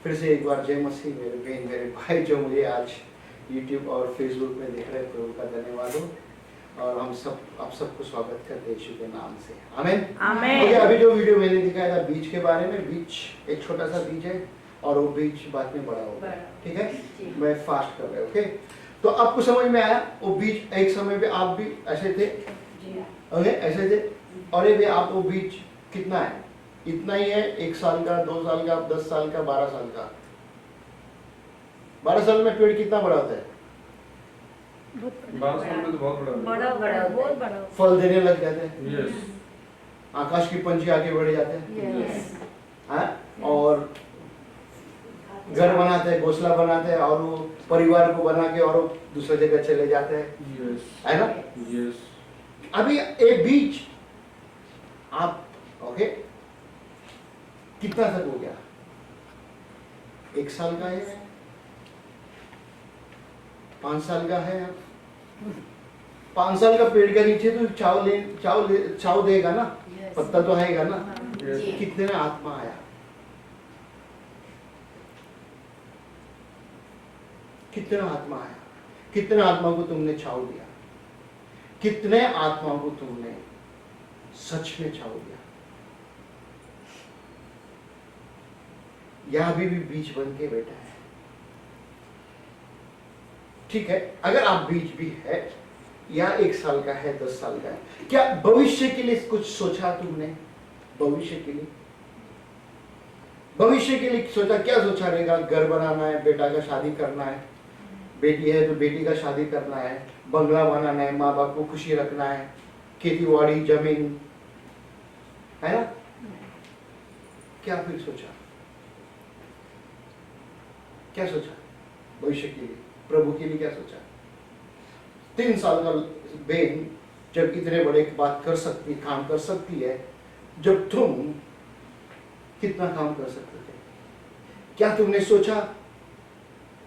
फिर से एक बार जय मसीह मेरे बहन मेरे भाई जो मुझे आज YouTube और Facebook में देख रहे हैं, प्रभु का धन्यवाद हो। और हम सब आप सबको स्वागत करते हैं यीशु के नाम से, आमीन आमीन। ओके, अभी जो वीडियो मैंने दिखाया था बीज के बारे में, बीज एक छोटा सा बीज है और वो बीज बाद में बड़ा होगा, ठीक है। मैं फास्ट कर रहा हूँ, ओके। तो आपको समझ में आया वो बीज, एक समय पे आप भी ऐसे थे, ओके, ऐसे थे, और ये भी आप वो बीज कितना है, इतना ही है, 1 साल का, 2 साल का, 10 साल का, 12 साल का। 12 साल में पेड़ कितना बड़ा होता है? 12 साल में तो बहुत बड़ा बहुत बड़ा फल देने लग जाते हैं, यस आकाश की पंछी आगे बढ़ जाते हैं, यस हाँ? और घर बनाते हैं, घोंसला बनाते हैं, और वो परिवार को बना के और वो दूसरी जगह चले जाते हैं, यस है ना। यस अभी एक बीज आप, ओके, कितना तक हो गया? 1 साल का है, 5 साल का है। 5 साल का पेड़ के नीचे तो चाव देगा ना, पत्ता तो आएगा ना। कितने में आत्मा आया? कितने आत्मा आया? कितने आत्मा को तुमने छाव दिया? कितने आत्मा को तुमने सच में छाव दिया? यह अभी भी बीज बन के बैठा है, ठीक है। अगर आप बीज भी है, या 1 साल का है, 10 साल का है, क्या भविष्य के लिए कुछ सोचा तुमने? भविष्य के लिए, भविष्य के लिए सोचा? क्या सोचा रहेगा? घर बनाना है, बेटा का शादी करना है, बेटी है तो बेटी का शादी करना है, बंगला बनाना है, माँ बाप को खुशी रखना है, खेती-बाड़ी, जमीन, है ना। क्या फिर सोचा? क्या सोचा भविष्य के लिए, प्रभु के लिए क्या सोचा? 3 साल का बहन जब इतने बड़े बात कर सकती, काम कर सकती है, जब तुम कितना काम कर सकते थे? क्या तुमने सोचा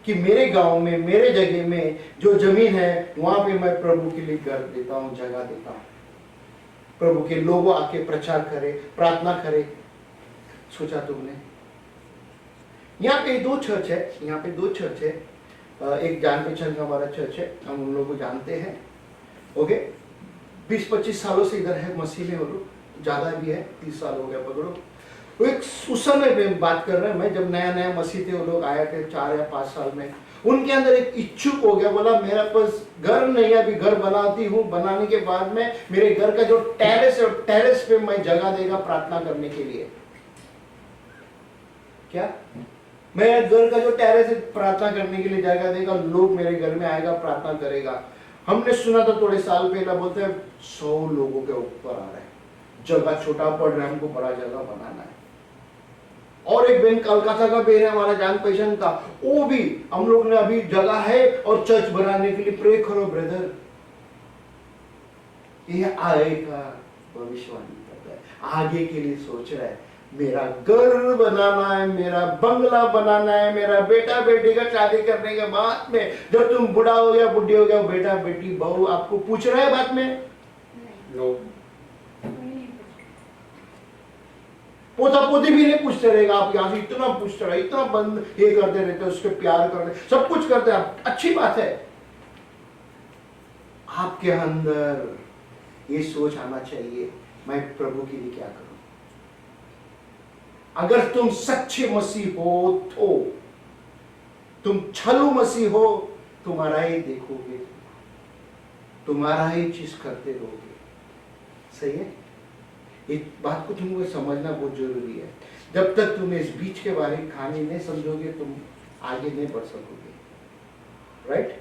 कि मेरे गांव में, मेरे जगह में जो जमीन है, वहां पे मैं प्रभु के लिए घर देता हूं, जगह देता हूं, प्रभु के लोग आके प्रचार करे, प्रार्थना करे? सोचा तुमने? यहाँ पे 2 चर्च है, यहाँ पे 2 चर्च है। एक जान पहचान का हमारा चर्च है, हम उन लोगों को जानते हैं, ओके। 20-25 सालों से इधर है मसीह में, वो लोग ज्यादा भी है, 30 साल हो गया पकड़ो। वो एक उस समय में बात कर रहे हैं, मैं जब नया नया मसीह थे, वो लोग आए थे 4 या 5 साल में, उनके अंदर एक इच्छुक हो गया, बोला मेरा पास घर नहीं है, अभी घर बनाती हूँ, बनाने के बाद में मेरे घर का जो टेरेस है, टेरेस पे मैं जगह देगा प्रार्थना करने के लिए। क्या? मेरे घर का जो टेरेस है, प्रार्थना करने के लिए जगह देगा, लोग मेरे घर में आएगा, प्रार्थना करेगा। हमने सुना था थोड़े साल पहले, बोलते हैं 100 लोगों के ऊपर आ रहे हैं, जगह छोटा पड़ रहा है, हमको बड़ा जगह बनाना है। और एक बहन कलकत्ता का बहन है, हमारा जान पहचान का, वो भी हम लोग ने अभी जगह है और चर्च बनाने के लिए प्रे करो ब्रदर। ये आएगा, भविष्यवाणी करता है, आगे के लिए सोच रहा है, मेरा घर बनाना है, मेरा बंगला बनाना है, मेरा बेटा बेटी का शादी करने के बाद में, जब तुम बुढ़ा हो गया, बुढ़ी हो गया, बेटा बेटी बहू आपको पूछ रहा है बाद में? नो, पोता पोती भी नहीं पूछते रहेगा। आप यहाँ से इतना पूछते रहे, इतना बंद ये करते रहते, उसके प्यार करते, सब कुछ करते हैं, अच्छी बात है। आपके अंदर ये सोच आना चाहिए, मैं प्रभु के लिए क्या करूं। अगर तुम सच्चे मसीह हो तो, तुम छलू मसीह हो, तुम्हारा ही देखोगे, तुम्हारा ही चीज करते रहोगे, सही है। इस बात को तुमको समझना बहुत जरूरी है। जब तक तुम इस बीच के बारे में कहानी नहीं समझोगे, तुम आगे नहीं बढ़ सकोगे, राइट।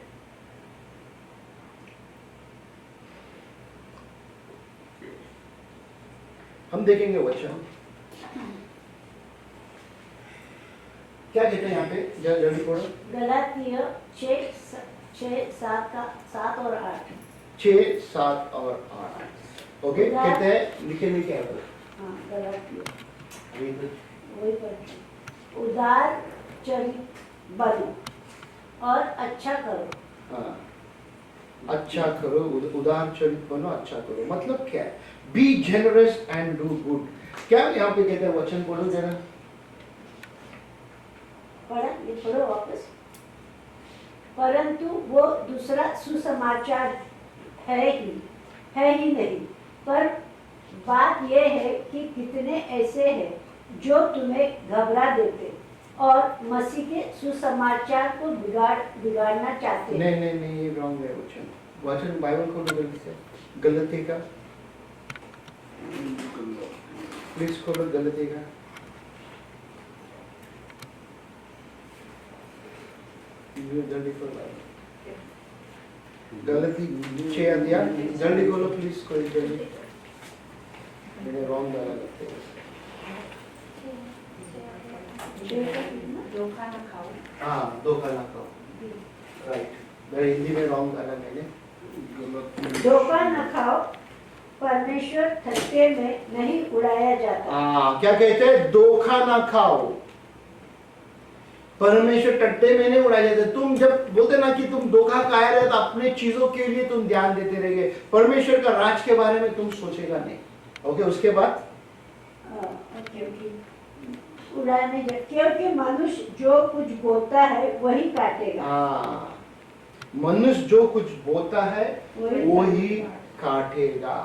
हम देखेंगे वचन क्या कहते हैं यहाँ पे, जल्दी पढ़ो। गलातियों 6:7 और 8। 6, 7 और 8, ओके। कहते हैं, लिखे नहीं क्या है? हाँ, गलातियों अभी तो वही पढ़ते। उदार चरित बनो और अच्छा करो। हाँ, अच्छा करो, उदार चरित बनो, अच्छा करो। मतलब क्या है? Be generous and do good. क्या यहाँ पे कहते हैं? वचन बोलो जरा। पढ़ा, ये पढ़ो वापस। परंतु वो दूसरा सुसमाचार है ही नहीं, पर बात यह है कि कितने ऐसे हैं जो तुम्हें घबरा देते और मसीह के सुसमाचार को बिगाड़ना चाहते हैं। नहीं, ये रॉन्ग है वचन बाइबल खोलो जल्दी से, गलती का प्लीज खोलो, गलती का जल्दी खोलो, गलती 6 अध्याय जल्दी खोलो प्लीज, कोई जल्दी, मैंने रॉन्ग डाला लगता है। धोखा न खाओ। हाँ, धोखा ना खाओ, राइट, मेरे हिंदी में रॉन्ग डाला मैंने। धोखा न खाओ, परमेश्वर ठट्ठे में नहीं उड़ाया जाता। हाँ, क्या कहते हैं? धोखा ना खाओ, परमेश्वर टट्टे में नहीं उड़ाया जाता। तुम जब बोलते ना कि तुम धोखा खाए रहे तो अपने चीजों के लिए तुम ध्यान देते रहेंगे, परमेश्वर का राज के बारे में तुम सोचेगा नहीं। ओके, उसके बाद उड़ाने क्योंकि मनुष्य जो कुछ बोता है वही काटेगा। हाँ, मनुष्य जो कुछ बोता है वही काटेगा।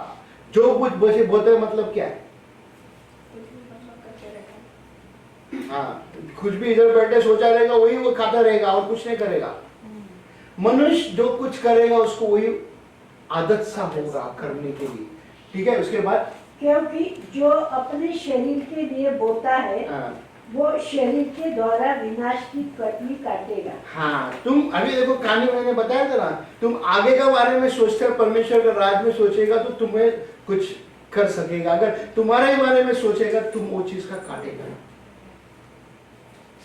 जो कुछ बोलते हैं मतलब क्या है? हाँ, कुछ भी इधर बैठे सोचा रहेगा वही वो खाता रहेगा और कुछ नहीं करेगा। मनुष्य जो कुछ करेगा उसको वही आदत सा होगा करने के लिए। ठीक है, उसके बाद क्योंकि जो अपने शरीर के लिए बोता है वो शरीर के द्वारा विनाश की कटनी काटेगा। हाँ, तुम अभी देखो कहानी मैंने बताया था ना, तुम आगे का बारे में सोचते हो, परमेश्वर का राज में सोचेगा तो तुम्हें कुछ कर सकेगा। अगर तुम्हारे बारे में सोचेगा तुम वो चीज का काटेगा।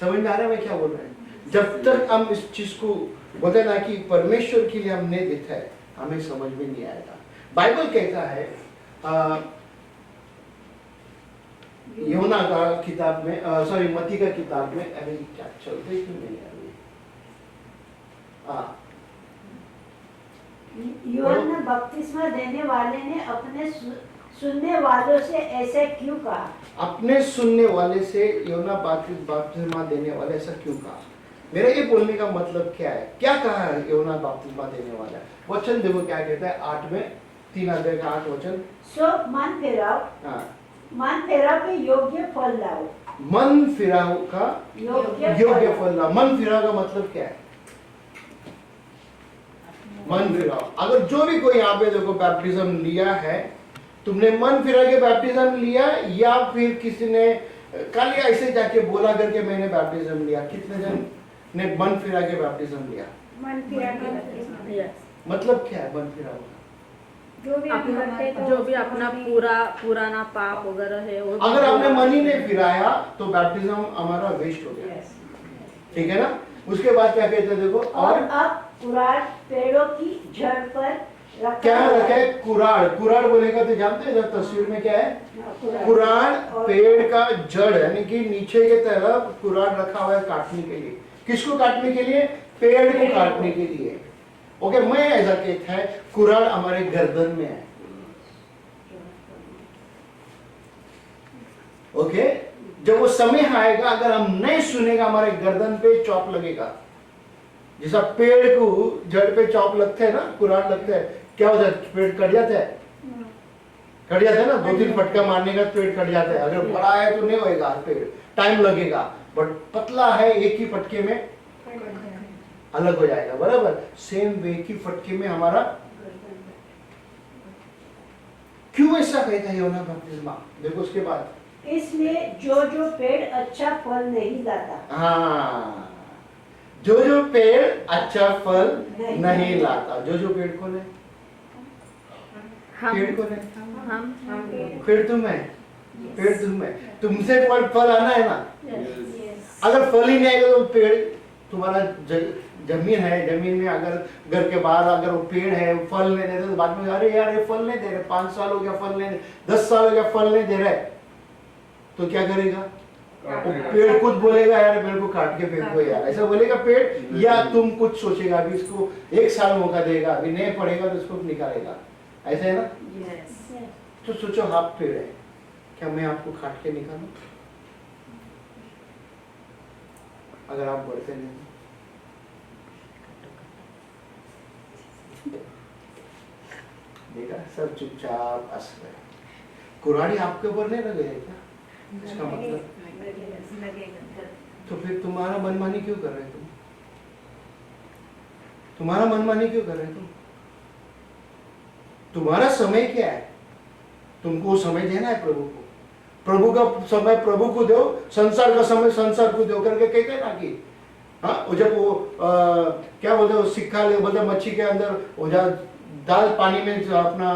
समझ में आ रहा है मैं क्या बोल रहा हूँ? जब तक हम इस चीज को बोलते ना कि परमेश्वर के लिए हमने देखा है, हमें समझ में नहीं आएगा। बाइबल कहता है यूहन्ना का किताब में, सॉरी मत्ती का किताब में, अभी क्या चलते क्यों नहीं अभी? यूहन्ना बपतिस्मा देने वाले ने अपने सुनने वालों से ऐसा क्यों कहा? अपने सुनने वाले से यूहन्ना बपतिस्मा देने वाले ऐसा क्यों कहा? मेरा ये बोलने का मतलब क्या है? क्या कहा है यूहन्ना बपतिस्मा देने वाला? वचन देखो क्या कहता है 8 में, 3 अध्याय का 8 वचन। सो मन फिराओ, मन फिराओ के योग्य फल लाओ। मन फिराओ का योग्य फल लाओ। मन फिराओ का मतलब क्या है? मन फिराओ। अगर जो भी कोई यहाँ पे देखो बैप्टिज्म लिया है, तुमने मन फिरा के बैप्टिज्म लिया या फिर किसी ने कल ऐसे जाके बोला करके मैंने बैप्टिज्म लिया, कितने जन ने मन फिरा के बैप्टिज्म लिया? मन फिरा के मतलब क्या है मन फिरा? जो भी अपना पुराना पाप वगैरह है वो, अगर आपने मन ही नहीं फिराया तो बैप्टिज्म हमारा वेस्ट हो गया। ठीक है ना? उसके बाद क्या कहते हैं देखो, और अब कुराड़ पेड़ों की जड़ पर क्या रखा है? कुराड़। कुराड़ बोलेगा तो जानते हैं तस्वीर में क्या है? कुराड़ पेड़ का जड़, यानी कि नीचे की तरफ कुराड़ रखा हुआ है काटने के लिए। किसको काटने के लिए? पेड़ को काटने के लिए। ओके, मैं ऐसा कहता है कुराड़ हमारे गर्दन में है। ओके, जब वो समय आएगा अगर हम नहीं सुनेगा हमारे गर्दन पे चॉप लगेगा। जैसा पेड़ को जड़ पे चॉप लगते है ना, कुराड़ लगता है, क्या होता है? पेड़ कट जाता है, कट जाता है ना, 2-3 फटका मारने का पेड़ कट जाता है। अगर बड़ा है तो नहीं होएगा पेड़, टाइम लगेगा, बट पतला है एक ही फटके में अलग हो जाएगा। बराबर सेम वे की फटके में हमारा। क्यों ऐसा कहता है यूहन्ना बपतिस्मा? देखो उसके बाद, इसलिए जो पेड़ अच्छा फल नहीं लाता। हाँ, जो पेड़ अच्छा फल नहीं लाता। जो पेड़ कौन है? पेड़ कौन है? हम पेड़ तुम है, पेड़ तुम है, तुमसे फल आना है ना। अगर फल ही नहीं आएगा तो पेड़ तुम्हारा जमीन है, जमीन में अगर घर के बाहर अगर वो पेड़ है फल नहीं देते तो बाद में अरे यार ये फल नहीं दे रहे, 5 साल हो गया फल नहीं, 10 साल हो गया फल नहीं दे रहे, तो क्या करेगा? पेड़ खुद बोलेगा यार पेड़ को काट के फेंको यार, ऐसा बोलेगा पेड़। या तुम कुछ सोचेगा अभी इसको 1 साल मौका देगा, अभी नहीं पड़ेगा तो इसको निकालेगा, ऐसा है ना? तो सोचो हाफ पेड़ है, क्या मैं आपको काट के निकालूं? अगर आप बढ़ते नहीं। देखा, सब चुपचाप हंस रहे। कुराड़ी आपके ऊपर नहीं लगे है क्या? इसका मतलब तो फिर तुम्हारा मनमानी क्यों कर रहे तुम? तुम्हारा मनमानी क्यों कर रहे तुम? तुम्हारा समय क्या है? तुमको समय देना है प्रभु को। प्रभु का समय प्रभु को दो, संसार का समय संसार को दो करके कहते हैं ना कि हाँ, वो जब वो क्या बोलते हैं, सिक्का ले बोलते मच्छी के अंदर वो जा डाल पानी में जो अपना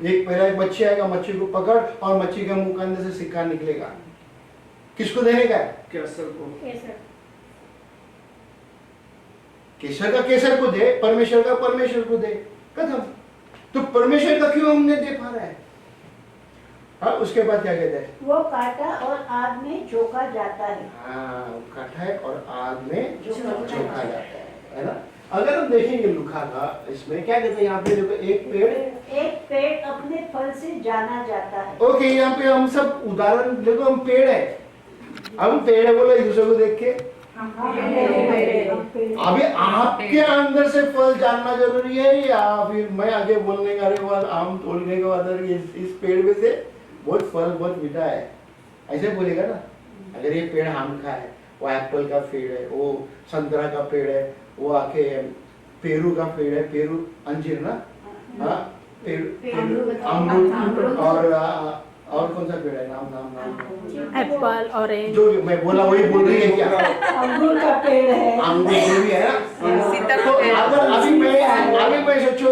एक पहला एक मच्छी आएगा, मच्छी को पकड़ और मच्छी के मुंह के अंदर से सिक्का निकलेगा। किसको देने का है? केसर को। केसर का केसर को दे, परमेश्वर का परमेश्वर को दे, खत्म। तो परमेश्वर का क्यों हमने दे पा रहा है? हाँ, उसके बाद क्या कहते हैं? वो काटा और आग में झोंका जाता है। हाँ, वो काटा है और आग में झोंका झोंका जाता है ना? अगर हम देखेंगे लुका का, इसमें क्या कहते हैं यहाँ पे देखो, एक पेड़ अपने फल से जाना जाता है। ओके, यहाँ पे हम सब उदाहरण देखो, हम पेड़ है, हम पेड़ है बोले एक दूसरे को देख के। अभी आपके अंदर से फल जानना जरूरी है या फिर मैं आगे बोलने का बाद आम तोड़ने के बाद इस पेड़ में से बहुत फल बहुत मीठा है, ऐसे बोलेगा ना? अगर ये पेड़ आम का है, वो एप्पल का पेड़ है, वो संतरा का पेड़ है, वो आके पेरू का पेड़ है, पेरू अंजीर ना, हाँ, अमरूद और कौन सा पेड़ है? नाम एप्पल, ऑरेंज, जो मैं बोला वही बोल रही है क्या? अंगूर का पेड़ है, अंगूर जो भी है ना। तो अगर अभी मैं सोचो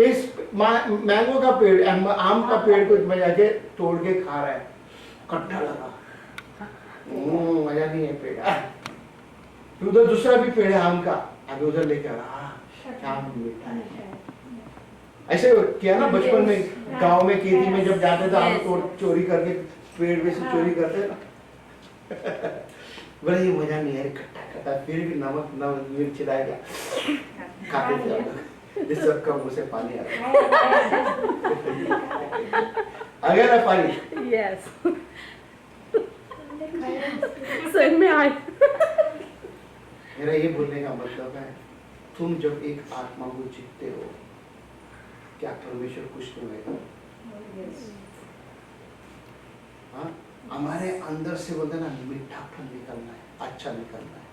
इस मैंगो का पेड़, आम का पेड़ को मैं जाके तोड़ के खा रहा है, खट्टा लगा, मजा नहीं है पेड़। फिर उधर दूसरा भी पेड़ है आम का, अभी उधर लेके आ रहा, क्या मीठा है। ऐसे किया ना बचपन में, गांव में खेती में जब जाते थे आम तोड़ चोरी करके, पेड़ में से चोरी करते ना। बड़ा ये मजा नहीं है, खट्टा खट्टा, फिर भी नमक मिर्च डालेगा, खाते थे हम लोग। इस सब का मुंह से पानी आ रहा आ गया ना पानी? यस, सही में आए। मेरा ये बोलने का मतलब है, तुम जब एक आत्मा को जीतते हो, क्या परमेश्वर खुश नहीं होगा? हाँ, हमारे अंदर से बोलते ना मीठापन निकलना है, अच्छा निकलना है,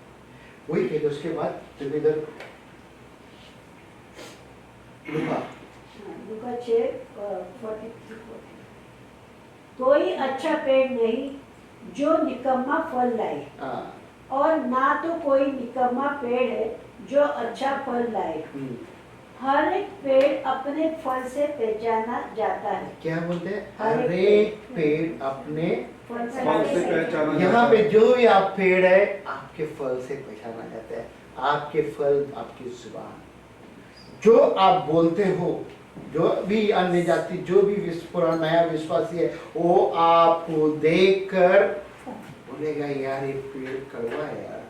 वही कहते। उसके बाद जब इधर लुका 6:43 कोई अच्छा पेड़ नहीं जो निकम्मा फल लाए, और ना तो कोई निकम्मा पेड़ है जो अच्छा फल लाए। हर एक पेड़ अपने फल से पहचाना जाता है। क्या बोलते हैं? हर एक पेड़ अपने फल से पहचाना। यहाँ पे जो भी आप पेड़ है, आपके फल से पहचाना जाता है। आपके फल, आपकी जुबान, जो आप बोलते हो, जो भी अन्य जाति, जो भी पूरा नया विश्वासी है, वो आपको देखकर बोलेगा यार ये पेड़ कड़वा है यार,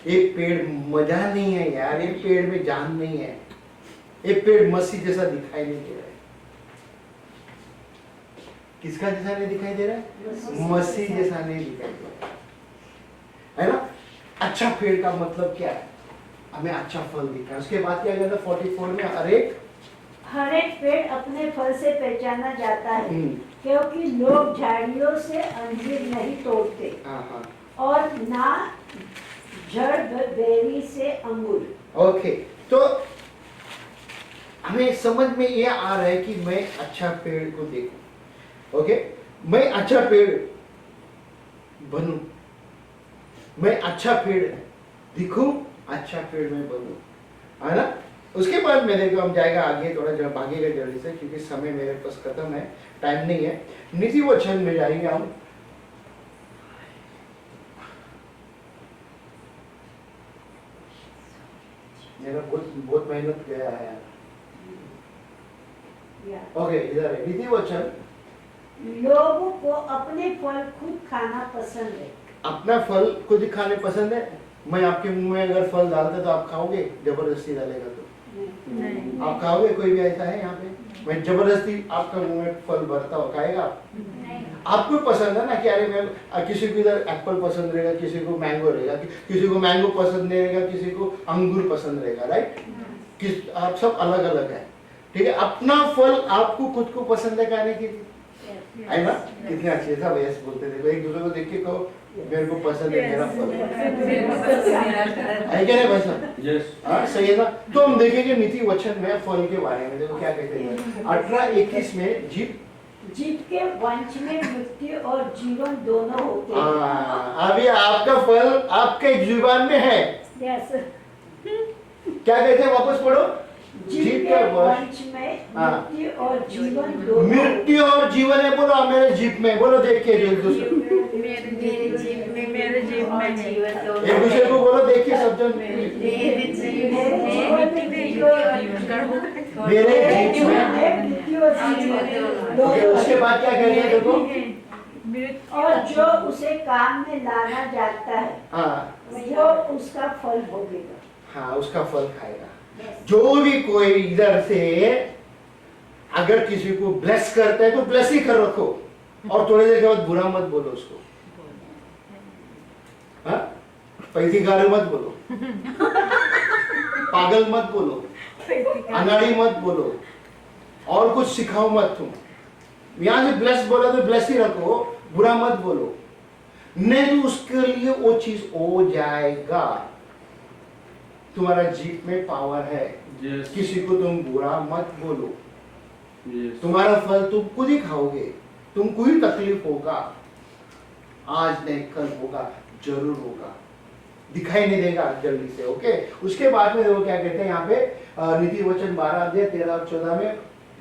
ये पेड़ मजा नहीं है यार, ये पेड़ में जान नहीं है, ये पेड़ मसीह जैसा दिखाई नहीं दे रहा है। किसका जैसा नहीं दिखाई दे रहा है? मसीह जैसा नहीं दिखाई दे रहा है ना? अच्छा पेड़ का मतलब क्या है? हमें अच्छा फल दिखा है। उसके बाद क्या कहता है 44 में? हर एक पेड़ अपने फल से पहचाना जाता है, क्योंकि लोग झाड़ियों से अंजीर नहीं तोड़ते, और ना जड़ बेरी से अंगूर। ओके, तो हमें समझ में ये आ रहा है कि मैं अच्छा पेड़ को देखूं। ओके, मैं अच्छा पेड़ बनूं, मैं अच्छा पेड़ दिखूं, अच्छा पेड़ में बनूं, है ना? उसके बाद मेरे को हम जाएगा आगे, थोड़ा जब भागेगा जल्दी से, क्योंकि समय मेरे पास खत्म है, टाइम नहीं है। नीति वचन में जाएंगे हम। मेरा बहुत मेहनत गया है। ओके, इधर है नीति वचन। लोगों को अपने फल खुद खाना पसंद है। अपना फल खुद खाने पसंद है। मैं आपके मुंह में अगर फल डालता तो आप खाओगे? जबरदस्ती डालेगा तो नहीं। आप खाओगे? कोई भी ऐसा है यहाँ पे? मैं जबरदस्ती आपका मुंह में फल भरता हो, खाएगा आप? आपको पसंद है ना कि अरे मैं किसी को इधर एप्पल पसंद रहेगा, किसी को मैंगो रहेगा, किसी को मैंगो पसंद नहीं रहेगा, किसी को अंगूर पसंद रहेगा, राइट? किस आप सब अलग अलग है, ठीक है? अपना फल आपको खुद को पसंद है खाने के लिए, है ना? कितने अच्छे था भैया बोलते थे, एक दूसरे को देख के कहो मेरे को पसंद है मेरा फल, है क्या नहीं भाई साहब? Yes. हाँ सही है ना? तो हम देखेंगे नीति वचन में फल के बारे में, देखो क्या कहते हैं 18:21 में जीव के वंश में मृत्यु और जीवन दोनों होते हैं। अभी आपका फल आपके जुबान में है, यस, क्या कहते हैं वापस पढ़ो? जीव के वंश में मृत्यु और जीवन दोनों। मृत्यु और जीवन है, बोलो मेरे जीप में, बोलो देख के जो दूसरे मेरे जीव में एक दूसरे को बोलो, देखिए सब जन मेरे जीप में। ओके, उसके बाद क्या कह रही है देखो? और जो उसे काम में लाना जाता है हाँ वो उसका फल भोगेगा। हाँ, उसका फल खाएगा। जो भी कोई इधर से अगर किसी को ब्लेस करता है तो ब्लेस ही कर रखो, और थोड़ी देर के बाद बुरा मत बोलो उसको, हाँ? पैतीगार मत बोलो, पागल मत बोलो, अनाड़ी मत बोलो, और कुछ सिखाओ मत तुम। यहाँ से ब्लेस बोला तो ब्लेस ही रखो, बुरा मत बोलो, नहीं तो उसके लिए वो चीज हो जाएगा। तुम्हारा जीप में पावर है, Yes. किसी को तुम बुरा मत बोलो, Yes. तुम्हारा फल तुम खुद ही खाओगे, तुमको ही तकलीफ होगा, आज नहीं कल होगा, जरूर होगा, दिखाई नहीं देगा जल्दी से। ओके, उसके बाद में देखो क्या कहते हैं यहाँ पे नीति वचन 12:13 और 14 में,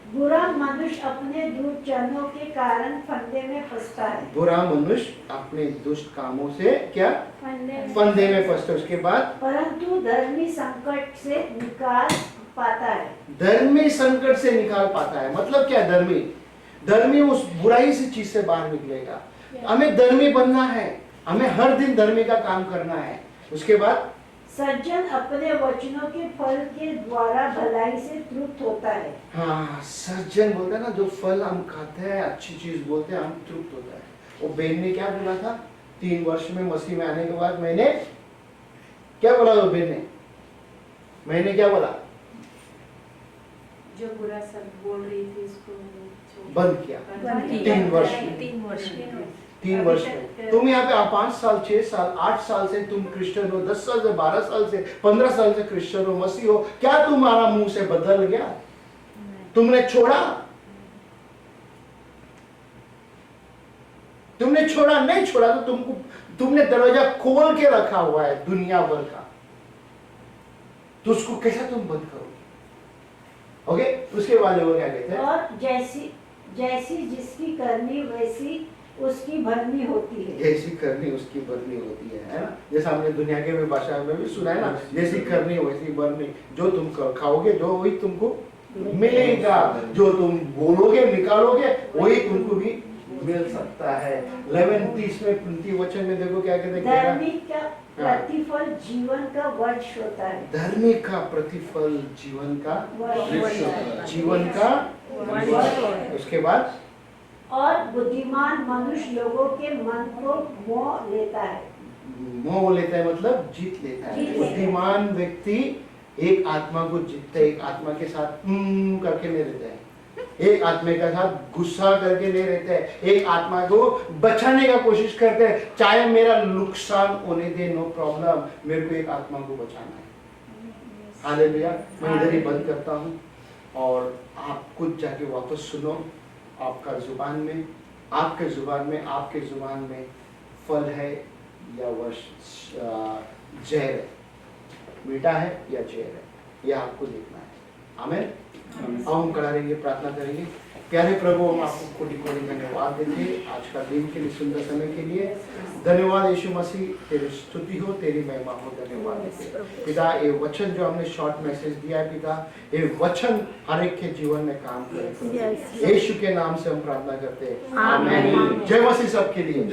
बुरा मनुष्य अपने दुर्चर्यों के कारण फंदे में फंसता है। बुरा मनुष्य अपने दुष्ट कामों से क्या फंदे में फंसता है। उसके बाद परंतु धर्मी संकट से निकाल पाता है। धर्मी संकट से निकाल पाता है, मतलब क्या? धर्मी धर्मी उस बुराई से चीज से बाहर निकलेगा। हमें धर्मी बनना है, हमें हर दिन धर्मी का काम करना है। उसके बाद सज्जन अपने वचनों के फल के द्वारा भलाई से तृप्त होता है। हाँ, सज्जन बोलते हैं ना, जो फल हम खाते हैं, अच्छी चीज बोलते हैं, हम तृप्त होता है। वो बेन ने क्या बोला था? 3 वर्ष में मसीह में आने के बाद मैंने क्या बोला? वो बेन ने, मैंने क्या बोला? जो बुरा सब बोल रही थी उसको बंद किया। 3 वर्ष में, 3 वर्ष में। तुम यहाँ पे 5 साल, 6 साल, 8 साल से तुम क्रिश्चियन हो, 10 साल से, 12 साल से, 15 साल से क्रिश्चियन हो, मसीह हो, क्या तुम्हारा मुंह से बदल गया? तुमने छोड़ा? तुमने छोड़ा? नहीं छोड़ा तो तुमने दरवाजा खोल के रखा हुआ है दुनिया भर का, तो उसको कैसा तुम बंद करोगे? ओके, उसके बाद वो क्या कहते हैं? और जैसी जैसी जिसकी करनी वैसी उसकी भरनी होती है। जैसी करनी उसकी भरनी होती है ना? जैसा हमने दुनिया के भी भाषा में भी सुना है ना, जैसी करनी वैसी भरनी। जो तुम खाओगे जो वही तुमको मिलेगा, जो तुम बोलोगे निकालोगे वही तुमको भी मिल सकता है। 11:30 में नीति वचन में देखो क्या कहते हैं? धर्मी का प्रतिफल जीवन का वृक्ष होता है। धर्मी का प्रतिफल जीवन का जीवन का उसके बाद और बुद्धिमान मनुष्य लोगों के मन को मोह लेता है। मोह लेता है मतलब जीत लेता है। बुद्धिमान व्यक्ति एक आत्मा को जीतता है, एक आत्मा के साथ करके नहीं रहता है, एक आत्मा के साथ गुस्सा करके नहीं रहता है, एक आत्मा को बचाने का कोशिश करते हैं, चाहे मेरा नुकसान होने दे, नो प्रॉब्लम, मेरे को एक आत्मा को बचाना है। हालेलुया। मैं इधर ही बंद करता हूँ और आप कुछ जाके वापस सुनो। आपका जुबान में, आपके जुबान में, आपके जुबान में फल है या जहर है, मीठा है या जहर है, यह आपको देखना है। आमीन। अब हम खड़ा रहेंगे, प्रार्थना करेंगे। प्यारे प्रभु, हम आपको कोटि कोटि धन्यवाद देते हैं आज का दिन के लिए, सुंदर समय के लिए। धन्यवाद यीशु मसीह, तेरी स्तुति हो, तेरी महिमा हो। धन्यवाद देते हैं पिता, ये वचन जो हमने शॉर्ट मैसेज दिया है पिता, ये वचन हर एक के जीवन में काम करे। यीशु के नाम से हम प्रार्थना करते हैं, आमीन। जय मसीह सबके लिए।